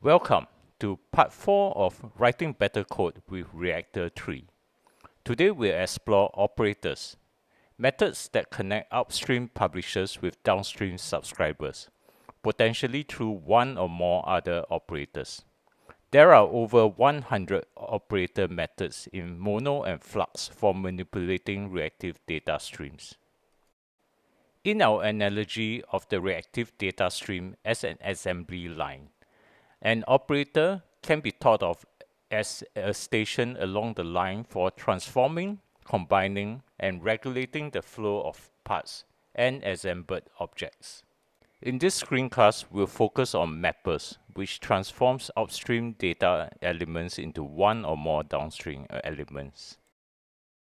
Welcome to part 4 of Writing Better Code with Reactor 3. Today we'll explore operators, methods that connect upstream publishers with downstream subscribers, potentially through one or more other operators. There are over 100 operator methods in Mono and Flux for manipulating reactive data streams. In our analogy of the reactive data stream as an assembly line, an operator can be thought of as a station along the line for transforming, combining, and regulating the flow of parts and assembled objects. In this screencast, we'll focus on mappers, which transforms upstream data elements into one or more downstream elements.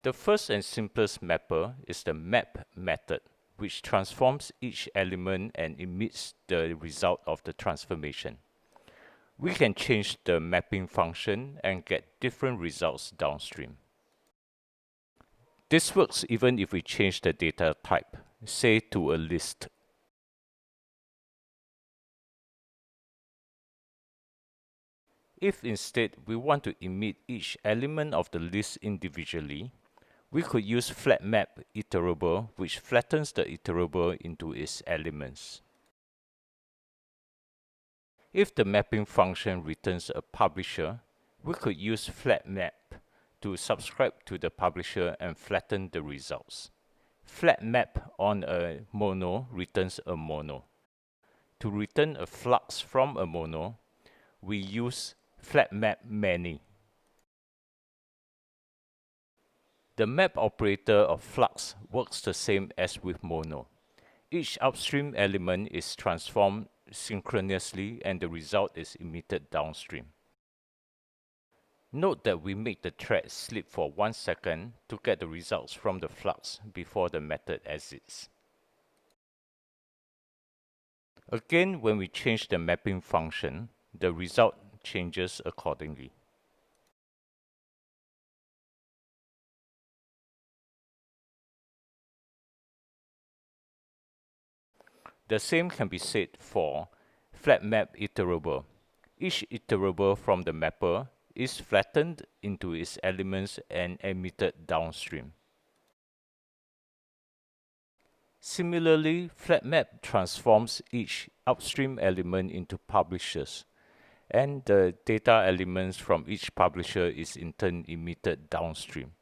The first and simplest mapper is the map method, which transforms each element and emits the result of the transformation. We can change the mapping function and get different results downstream. This works even if we change the data type, say to a list. If instead we want to emit each element of the list individually, we could use flatMapIterable, which flattens the iterable into its elements. If the mapping function returns a publisher, we could use flatMap to subscribe to the publisher and flatten the results. FlatMap on a mono returns a mono. To return a flux from a mono, we use flatMapMany. The map operator of flux works the same as with mono. Each upstream element is transformed synchronously and the result is emitted downstream. Note that we make the thread sleep for 1 second to get the results from the flux before the method exits. Again, when we change the mapping function, the result changes accordingly. The same can be said for flatMapIterable. Each iterable from the mapper is flattened into its elements and emitted downstream. Similarly, flatMap transforms each upstream element into publishers, and the data elements from each publisher is in turn emitted downstream.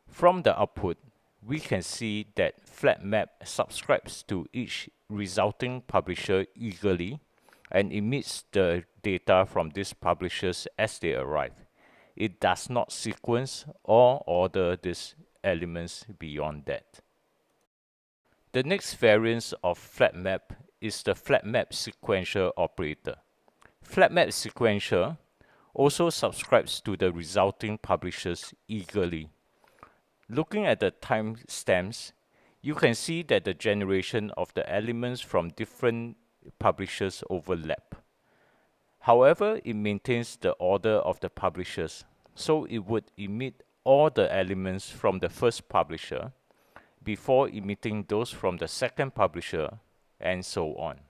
From the output, we can see that flatMap subscribes to each resulting publisher eagerly and emits the data from these publishers as they arrive. It does not sequence or order these elements beyond that. The next variant of flatMap is the flatMapSequential operator. flatMapSequential also subscribes to the resulting publishers eagerly. Looking at the timestamps, you can see that the generation of the elements from different publishers overlap. However, it maintains the order of the publishers, so it would emit all the elements from the first publisher before emitting those from the second publisher, and so on.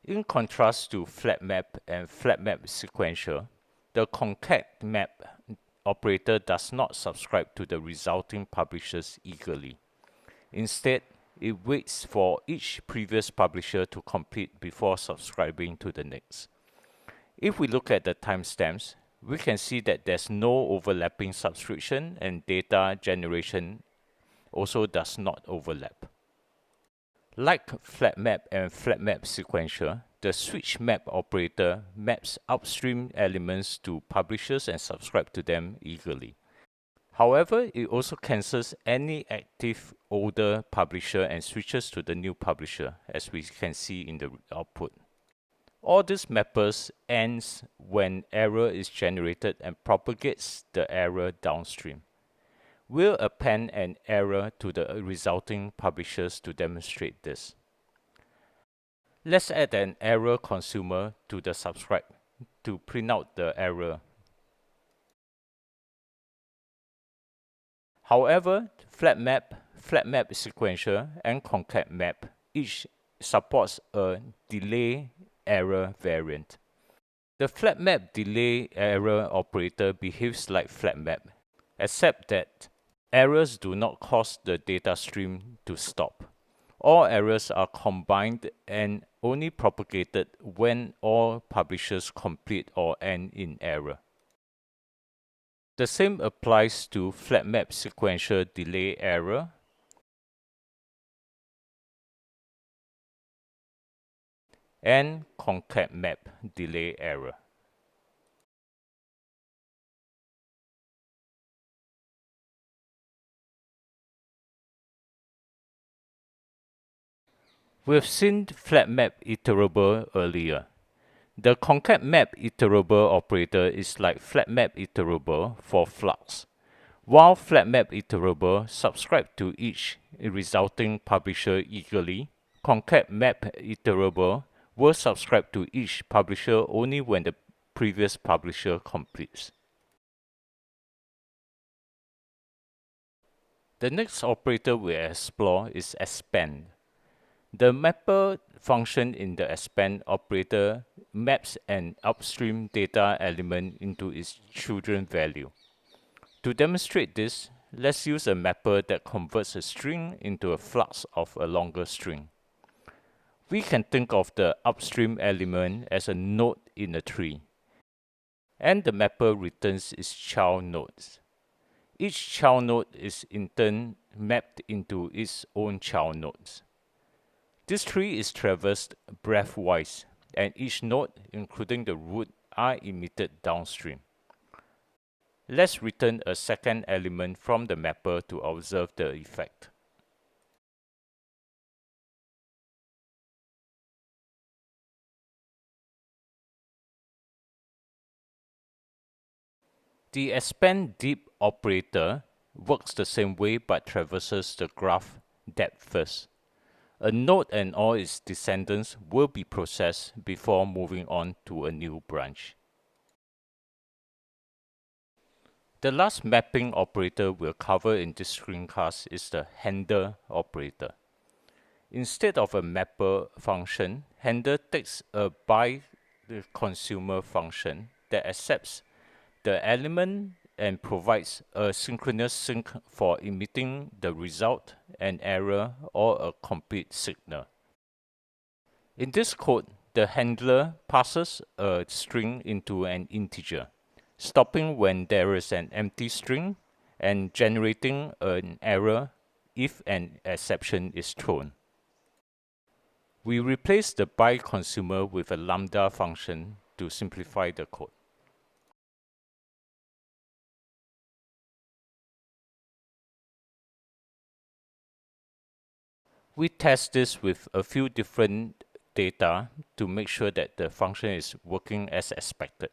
In contrast to flatMap and flatMapSequential, the concatMap operator does not subscribe to the resulting publishers eagerly. Instead, it waits for each previous publisher to complete before subscribing to the next. If we look at the timestamps, we can see that there's no overlapping subscription and data generation also does not overlap. Like flatMap and flatMapSequential, the switchMap operator maps upstream elements to publishers and subscribes to them eagerly. However, it also cancels any active older publisher and switches to the new publisher, as we can see in the output. All these mappers ends when error is generated and propagates the error downstream. We'll append an error to the resulting publishers to demonstrate this. Let's add an error consumer to the subscribe to print out the error. However, flatMap, flatMapSequential, and concatMap each supports a delay error variant. The flatMapDelayError operator behaves like flatMap, except that errors do not cause the data stream to stop. All errors are combined and only propagated when all publishers complete or end in error. The same applies to flatMapSequentialDelayError and concatMapDelayError. We've seen flatMapIterable earlier. The concatMapIterable operator is like flatMapIterable for flux. While flatMapIterable subscribes to each resulting publisher eagerly, concatMapIterable will subscribe to each publisher only when the previous publisher completes. The next operator we'll explore is expand. The mapper function in the expand operator maps an upstream data element into its children value. To demonstrate this, let's use a mapper that converts a string into a flux of a longer string. We can think of the upstream element as a node in a tree, and the mapper returns its child nodes. Each child node is in turn mapped into its own child nodes. This tree is traversed breadth-wise, and each node, including the root, are emitted downstream. Let's return a second element from the mapper to observe the effect. The expandDeep operator works the same way but traverses the graph depth first. A node and all its descendants will be processed before moving on to a new branch. The last mapping operator we'll cover in this screencast is the Hender operator. Instead of a mapper function, Hender takes a by the consumer function that accepts the element and provides a synchronous sync for emitting the result, an error, or a complete signal. In this code, the handler passes a string into an integer, stopping when there is an empty string and generating an error if an exception is thrown. We replace the by consumer with a lambda function to simplify the code. We test this with a few different data to make sure that the function is working as expected.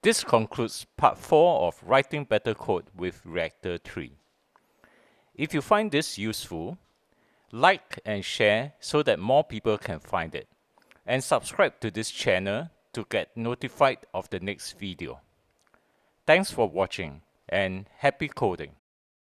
This concludes part 4 of Writing Better Code with Reactor 3. If you find this useful, like and share so that more people can find it, and subscribe to this channel to get notified of the next video. Thanks for watching and happy coding!